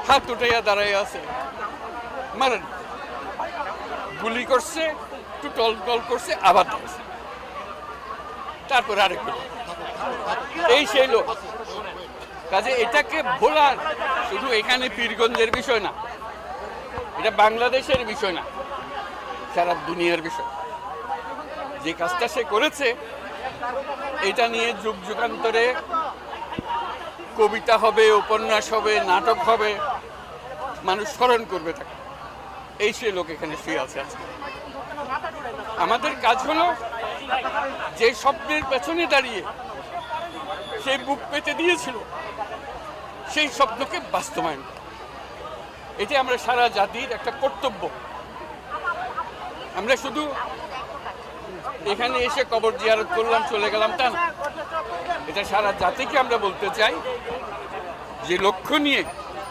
হাত উঠাইয়া দাঁড়াইয়া আছে, মারেন। গুলি করছে, একটু টল টল করছে, আবার ধরছে, তারপরে আরেক এই সেই লোক। কাজে এটাকে ভোলার শুধু এখানে পীরগঞ্জের বিষয় না, এটা বাংলাদেশের বিষয় না, সারা দুনিয়ার বিষয়। যে কাজটা সে করেছে এটা নিয়ে যুগ যুগান্তরে কবিতা হবে, উপন্যাস হবে, নাটক হবে, মানুষ স্মরণ করবে তাকে। এই সে লোক এখানে শুয়ে আছে আজকে। আমাদের কাজ হলো যে স্বপ্নের পেছনে দাঁড়িয়ে সেই বুক পেতে দিয়েছিল সেই স্বপ্নকে বাস্তবায়ন করা। এটি আমরা সারা জাতির একটা কর্তব্য। আমরা শুধু এখানে এসে কবর জিয়ারত করলাম, চলে গেলাম, তা না। এটা সারা জাতিকে আমরা বলতে চাই যে লক্ষ্য নিয়ে